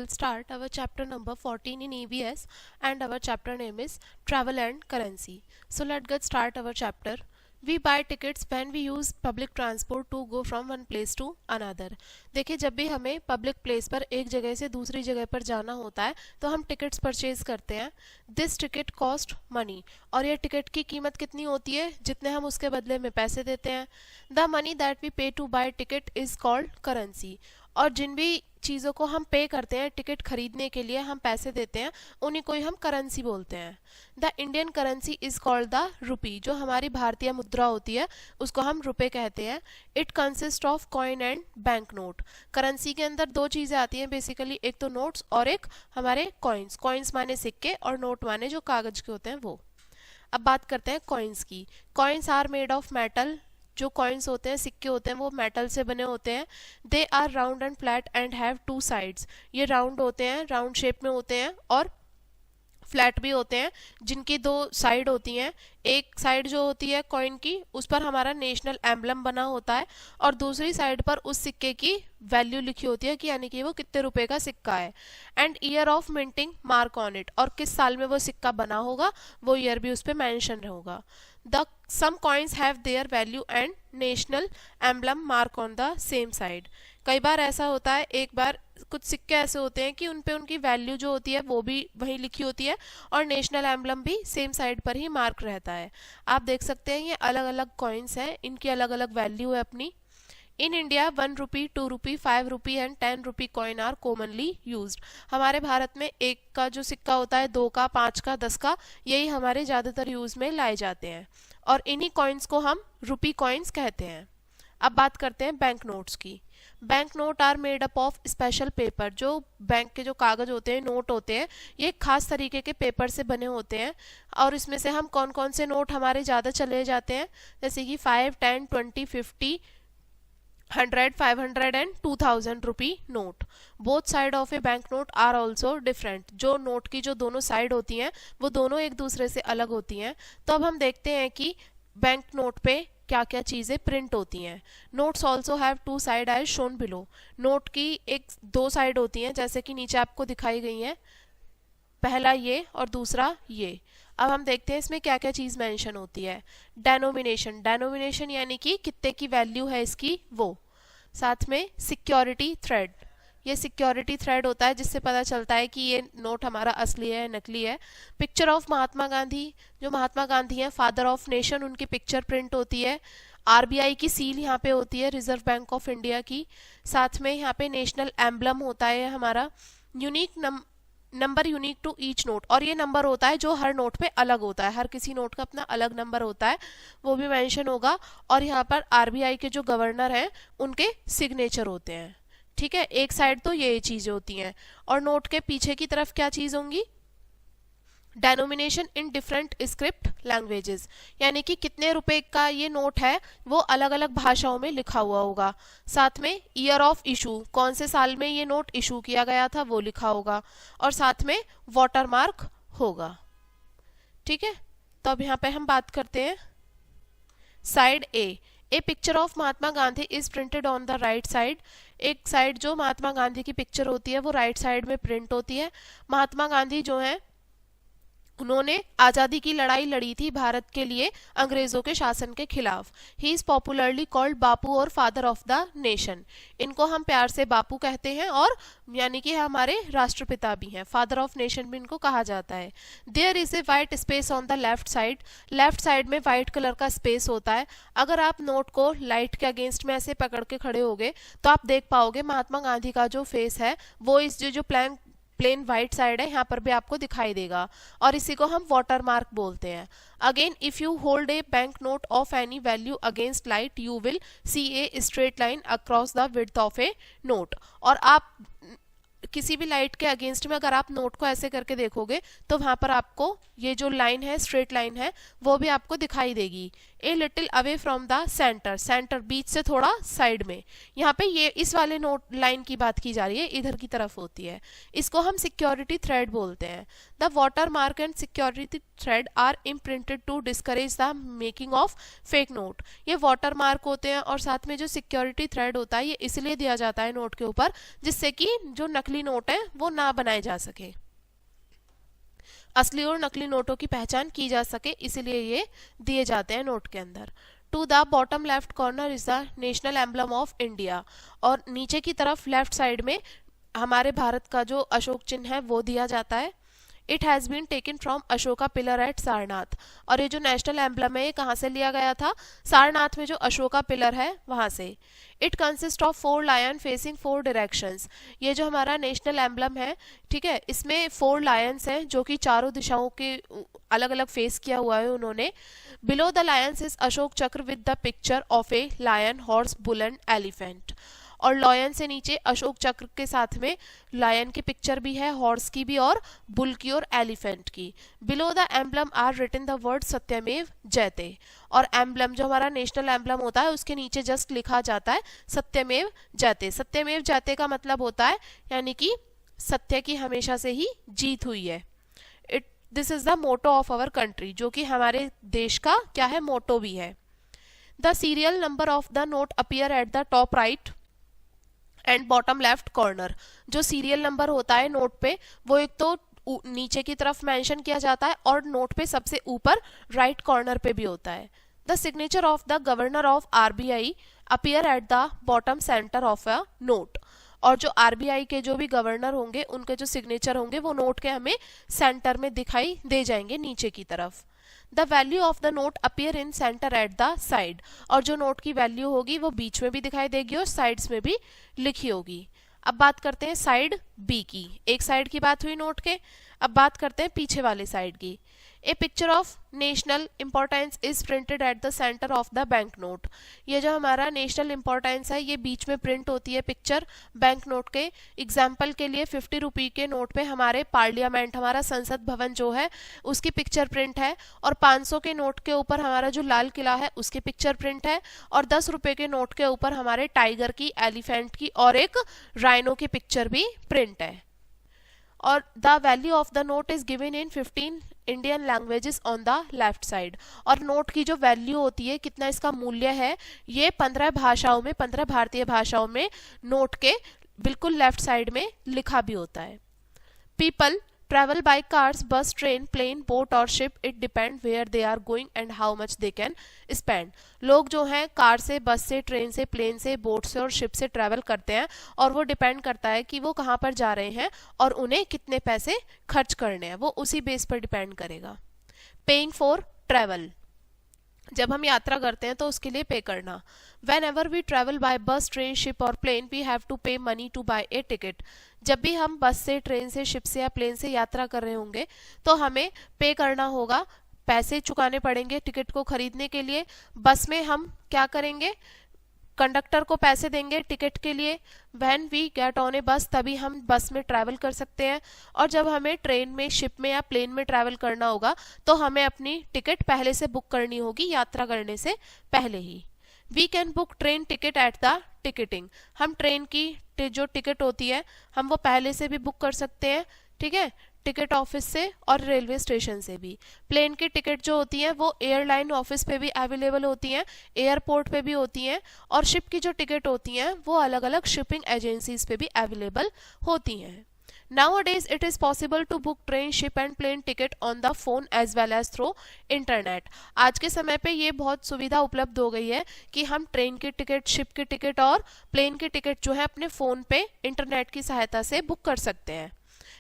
will start our chapter number 14 in EVS and our chapter name is Travel and Currency. So let's get start our chapter. We buy tickets when we use public transport to go from one place to another. देखिए जब भी हमें public place पर एक जगह से दूसरी जगह पर जाना होता है तो हम टिकट्स परचेज करते हैं. दिस टिकट कॉस्ट मनी और ये टिकट की कीमत कितनी होती है जितने हम उसके बदले में पैसे देते हैं. The money that we pay to buy ticket is called currency. और जिन भी चीज़ों को हम पे करते हैं टिकट खरीदने के लिए हम पैसे देते हैं उन्हीं को ही हम करेंसी बोलते हैं. The Indian currency is called the rupee. जो हमारी भारतीय मुद्रा होती है उसको हम रुपए कहते हैं. It consist of coin and bank note. Currency के अंदर दो चीज़ें आती हैं बेसिकली, एक तो नोट्स और एक हमारे कॉइन्स. कॉइन्स माने सिक्के और नोट माने जो कागज के होते हैं वो. अब बात करते हैं कॉइन्स की. Coins are made of metal. जो कॉइन्स होते हैं सिक्के होते हैं वो मेटल से बने होते हैं. They are round and flat and have two sides. ये राउंड होते हैं, राउंड शेप में होते हैं और फ्लैट भी होते हैं जिनकी दो साइड होती हैं. एक साइड जो होती है कॉइन की उस पर हमारा नेशनल एम्बलम बना होता है और दूसरी साइड पर उस सिक्के की वैल्यू लिखी होती है कि यानी कि वो कितने रुपए का सिक्का है. And year of minting mark on it. और किस साल में वो सिक्का बना होगा वो ईयर भी उस पर मैंशन होगा. The some coins have their value and national emblem mark on the same side. कई बार ऐसा होता है, एक बार कुछ सिक्के ऐसे होते हैं कि उन पे उनकी वैल्यू जो होती है वो भी वहीं लिखी होती है और नेशनल एम्बलम भी सेम साइड पर ही मार्क रहता है. आप देख सकते हैं ये अलग अलग कॉइन्स हैं, इनकी अलग अलग वैल्यू है अपनी. In India 1 rupee 2 rupee 5 rupee and 10 rupee coin are commonly used. हमारे भारत में एक का जो सिक्का होता है, 2 का, 5 का, 10 का, यही हमारे ज़्यादातर यूज़ में लाए जाते हैं और इन्हीं कॉइन्स को हम रुपी कॉइन्स कहते हैं. अब बात करते हैं बैंक नोट्स की. Bank note are made up of special paper. जो बैंक के जो कागज होते हैं, नोट होते हैं, ये खास तरीके के पेपर से बने होते हैं और इसमें से हम कौन कौन से नोट हमारे ज़्यादा चले जाते हैं जैसे कि 5, 10, 20, 50, 100, 500 and 2000 rupee note. Both side of a bank note are also different. जो नोट की जो दोनों साइड होती हैं वो दोनों एक दूसरे से अलग होती हैं. तो अब हम देखते हैं कि बैंक नोट पे क्या क्या चीज़ें प्रिंट होती हैं. Notes also have two side as shown below. Note की एक दो साइड होती हैं जैसे कि नीचे आपको दिखाई गई हैं, पहला ये और दूसरा ये. अब हम देखते हैं इसमें क्या क्या चीज़ मेंशन होती है. डेनोमिनेशन. डेनोमिनेशन यानी कि कितने की वैल्यू है इसकी वो. साथ में सिक्योरिटी थ्रेड. ये सिक्योरिटी थ्रेड होता है जिससे पता चलता है कि ये नोट हमारा असली है नकली है. Picture of Mahatma Gandhi. जो महात्मा गांधी हैं फादर ऑफ नेशन, उनकी पिक्चर प्रिंट होती है. आरबीआई की सील यहाँ पे होती है, रिजर्व बैंक ऑफ इंडिया की. साथ में यहाँ पे नेशनल एम्बलम होता है हमारा. Unique number unique to each note. और ये नंबर होता है जो हर नोट पे अलग होता है. हर किसी नोट का अपना अलग नंबर होता है, वो भी मेंशन होगा. और यहाँ पर आरबीआई के जो गवर्नर हैं उनके सिग्नेचर होते हैं. ठीक है, एक साइड तो ये चीजें होती हैं. और नोट के पीछे की तरफ क्या चीज होंगी? Denomination in different script languages. यानी कि कितने रुपए का ये नोट है वो अलग अलग भाषाओं में लिखा हुआ होगा. साथ में ईयर ऑफ इशू, कौन से साल में ये नोट इशू किया गया था वो लिखा होगा. और साथ में वाटरमार्क होगा. ठीक है, तो अब यहाँ पे हम बात करते हैं side A. A picture of Mahatma Gandhi is printed on the right side. एक साइड जो महात्मा गांधी की पिक्चर होती है वो राइट साइड में प्रिंट होती है. महात्मा गांधी जो है उन्होंने आज़ादी की लड़ाई लड़ी थी भारत के लिए अंग्रेजों के शासन के खिलाफ. ही इज पॉपुलरली कॉल्ड बापू और फादर ऑफ द नेशन. इनको हम प्यार से बापू कहते हैं और यानी कि हमारे राष्ट्रपिता भी हैं. फादर ऑफ नेशन भी इनको कहा जाता है. There is a white space on the left side. Left side में वाइट कलर का स्पेस होता है. अगर आप नोट को लाइट के अगेंस्ट में ऐसे पकड़ के खड़े होगे तो आप देख पाओगे महात्मा गांधी का जो फेस है वो इस जो प्लेन वाइट साइड है यहाँ पर भी आपको दिखाई देगा. और इसी को हम वाटर मार्क बोलते हैं. Again if you hold a bank note of any value against light you will see a straight line across the width of A note. और आप किसी भी लाइट के अगेंस्ट में अगर आप नोट को ऐसे करके देखोगे तो वहां पर आपको ये जो लाइन है, स्ट्रेट लाइन है, वो भी आपको दिखाई देगी. A little away from the centre, centre बीच से थोड़ा साइड में। यहाँ पे ये इस वाले नोट लाइन की बात की जा रही है, इधर की तरफ होती है, इसको हम सिक्योरिटी थ्रेड बोलते हैं। The water mark and security thread are imprinted to discourage the making of fake note. ये वाटर मार्क होते हैं और साथ में जो सिक्योरिटी थ्रेड होता है ये इसलिए दिया जाता है नोट के ऊपर जिससे कि जो नकली नोट है वो ना बनाए जा सके, असली और नकली नोटों की पहचान की जा सके, इसलिए ये दिए जाते हैं नोट के अंदर। To the bottom left corner is the national emblem of India, और नीचे की तरफ लेफ्ट साइड में हमारे भारत का जो अशोक चिन्ह है वो दिया जाता है। It has been taken from Ashoka pillar at Sarnath, और ये जो नेशनल एम्बलम है ये कहाँ से लिया गया था, सारनाथ में जो अशोका पिलर है वहाँ से। It consist of 4 lion facing 4 directions, ये जो हमारा नेशनल एम्बलम है, ठीक है, इसमें 4 लायंस हैं जो कि चारों दिशाओं के अलग अलग फेस किया हुआ है उन्होंने। Below the lions is Ashok Chakra with the picture of a lion, horse, bull and elephant, और लायन से नीचे अशोक चक्र के साथ में लायन की पिक्चर भी है, हॉर्स की भी और बुल की और एलिफेंट की। Below the emblem are written the word Satyamev Jayate, और एम्बलम जो हमारा नेशनल एम्बलम होता है उसके नीचे जस्ट लिखा जाता है सत्यमेव जयते। सत्यमेव जयते का मतलब होता है यानी कि सत्य की हमेशा से ही जीत हुई है। This is the motto of our country, जो कि हमारे देश का क्या है, मोटो भी है। The serial number of the note appear at the top right and bottom left corner. जो सीरियल नंबर होता है नोट पे वो एक तो नीचे की तरफ मेंशन किया जाता है और नोट पे सबसे ऊपर राइट कॉर्नर पे भी होता है। The signature of the governor of RBI appear at the bottom centre of a note, और जो आरबीआई के जो भी गवर्नर होंगे उनके जो सिग्नेचर होंगे वो नोट के हमें सेंटर में दिखाई दे जाएंगे नीचे की तरफ। The value of the note appear in centre at the side, और जो नोट की वैल्यू होगी वो बीच में भी दिखाई देगी और साइड्स में भी लिखी होगी। अब बात करते हैं साइड बी की, एक साइड की बात हुई नोट के, अब बात करते हैं पीछे वाले साइड की। A picture of national importance is printed at the centre of the bank note, ये जो हमारा नेशनल इंपॉर्टेंस है ये बीच में प्रिंट होती है पिक्चर बैंक नोट के। एग्जाम्पल के लिए 50 रुपये के नोट पे हमारे पार्लियामेंट, हमारा संसद भवन जो है उसकी पिक्चर प्रिंट है, और 500 के नोट के ऊपर हमारा जो लाल किला है उसकी पिक्चर प्रिंट है, और 10 रुपये के नोट के ऊपर हमारे टाइगर की, एलिफेंट की और एक राइनो की पिक्चर भी प्रिंट है। और the value of the note is given in 15 Indian languages on the left side, और नोट की जो वैल्यू होती है, कितना इसका मूल्य है, ये 15 भाषाओं में, 15 भारतीय भाषाओं में नोट के बिल्कुल लेफ्ट साइड में लिखा भी होता है। People travel by cars, bus, train, plane, boat और ship, it depend where they are going and how much they can spend. लोग जो हैं कार से, बस से, ट्रेन से, प्लेन से, बोट से और शिप से ट्रेवल करते हैं, और वो डिपेंड करता है कि वो कहाँ पर जा रहे हैं और उन्हें कितने पैसे खर्च करने हैं, वो उसी बेस पर डिपेंड करेगा। पेइंग फॉर ट्रेवल, जब हम यात्रा करते हैं तो उसके लिए पे करना। Whenever we travel by bus, train, ship और plane we have to pay money to buy a ticket, जब भी हम बस से, ट्रेन से, शिप से या प्लेन से यात्रा कर रहे होंगे तो हमें पे करना होगा, पैसे चुकाने पड़ेंगे टिकट को खरीदने के लिए। बस में हम क्या करेंगे, कंडक्टर को पैसे देंगे टिकट के लिए। व्हेन वी गेट ऑन ए बस, तभी हम बस में ट्रैवल कर सकते हैं, और जब हमें ट्रेन में, शिप में या प्लेन में ट्रैवल करना होगा तो हमें अपनी टिकट पहले से बुक करनी होगी यात्रा करने से पहले ही। We can book train ticket at the ticketing, हम ट्रेन की जो टिकट होती है हम वो पहले से भी बुक कर सकते हैं, ठीक है, टिकट ऑफिस से और रेलवे स्टेशन से भी। प्लेन की टिकट जो होती है वो एयरलाइन ऑफिस पे भी अवेलेबल होती हैं, एयरपोर्ट पे भी होती हैं, और शिप की जो टिकट होती हैं वो अलग अलग शिपिंग एजेंसीज पे भी अवेलेबल होती हैं। Nowadays it is possible to book train, ship and plane ticket on the phone as well as through internet। आज के समय पे ये बहुत सुविधा उपलब्ध हो गई है कि हम ट्रेन की टिकट, शिप की टिकट और प्लेन की टिकट जो है अपने फ़ोन पे इंटरनेट की सहायता से बुक कर सकते हैं।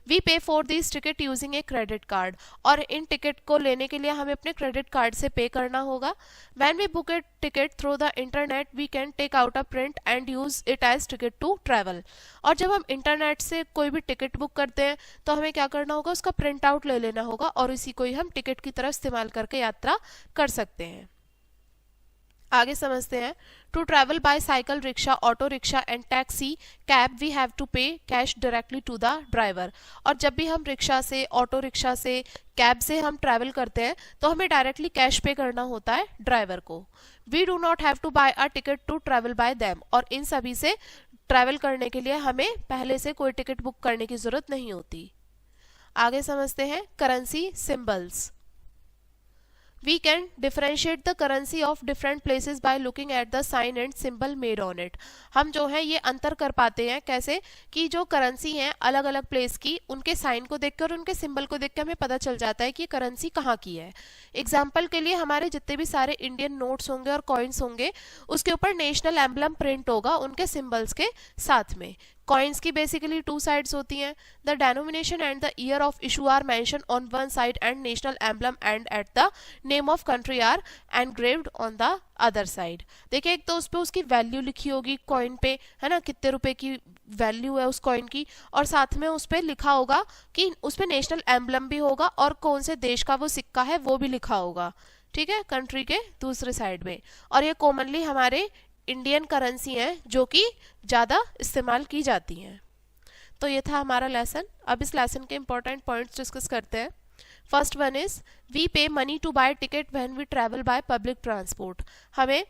वी पे for this ticket using a credit card, और इन टिकट को लेने के लिए हमें अपने क्रेडिट कार्ड से पे करना होगा। When we book a ticket through the internet we can take out a print and use it as ticket to travel, और जब हम इंटरनेट से कोई भी टिकट बुक करते हैं तो हमें क्या करना होगा, उसका प्रिंट आउट ले लेना होगा और इसी को ही हम टिकट की तरह इस्तेमाल करके यात्रा कर सकते हैं। आगे समझते हैं। To travel by cycle, rickshaw, auto rickshaw and taxi, cab, we have to pay cash directly to the driver. और जब भी हम रिक्शा से, ऑटो रिक्शा से, कैब से हम ट्रैवल करते हैं तो हमें डायरेक्टली कैश पे करना होता है ड्राइवर को। We do not have to buy a ticket to travel by them. और इन सभी से ट्रैवल करने के लिए हमें पहले से कोई टिकट बुक करने की जरूरत नहीं होती। आगे समझते हैं currency symbols. We can differentiate the currency of different places by looking at the sign and symbol made on it. हम जो है ये अंतर कर पाते हैं कैसे कि जो करेंसी है अलग अलग प्लेस की, उनके साइन को देखकर और उनके सिंबल को देखकर हमें पता चल जाता है कि करेंसी कहाँ की है। एग्जाम्पल के लिए हमारे जितने भी सारे इंडियन नोट्स होंगे और कॉइन्स होंगे उसके ऊपर नेशनल एम्बलम प्रिंट होगा उनके सिंबल्स के साथ में। कॉइन्स की बेसिकली टू साइड्स होती हैं। The denomination and the year of issue are mention on one side and national emblem and at the name of country are engraved on the other side. देखिए एक तो उस पर उसकी value लिखी होगी कॉइन पे, है ना, कितने रुपए की वैल्यू है उस कॉइन की, और साथ में उस पर लिखा होगा कि उस पर नेशनल एम्बलम भी होगा और कौन से देश का वो सिक्का है वो भी लिखा होगा, ठीक है, कंट्री के दूसरे साइड में। और ये कॉमनली हमारे इंडियन करेंसी हैं जो कि ज़्यादा इस्तेमाल की जाती हैं। तो ये था हमारा लेसन। अब इस लेसन के इंपॉर्टेंट पॉइंट्स डिस्कस करते हैं। First one is we pay money to buy ticket when we travel by public transport. हमें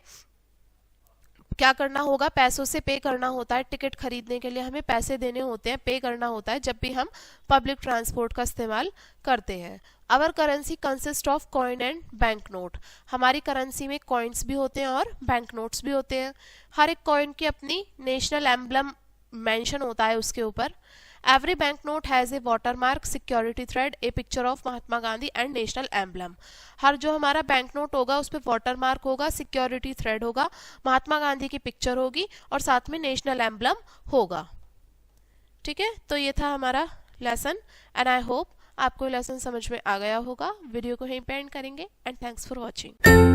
क्या करना होगा, पैसों से पे करना होता है। टिकट खरीदने के लिए हमें पैसे देने होते हैं, पे करना होता है जब भी हम पब्लिक ट्रांसपोर्ट का इस्तेमाल करते हैं। Our currency consist of coin and bank note. हमारी करेंसी में कॉइन्स भी होते हैं और बैंक नोट्स भी होते हैं। हर एक कॉइन की अपनी नेशनल एम्बलम मेंशन होता है उसके ऊपर। Every bank note has a watermark, security thread, a picture of Mahatma Gandhi and national emblem. हर जो हमारा बैंक नोट होगा उस पर वाटरमार्क होगा, सिक्योरिटी थ्रेड होगा, महात्मा गांधी की पिक्चर होगी और साथ में नेशनल एम्बलम होगा। ठीक है, तो ये था हमारा लेसन एंड आई होप आपको लेसन समझ में आ गया होगा। वीडियो को यहीं पे एंड करेंगे एंड थैंक्स फॉर वॉचिंग।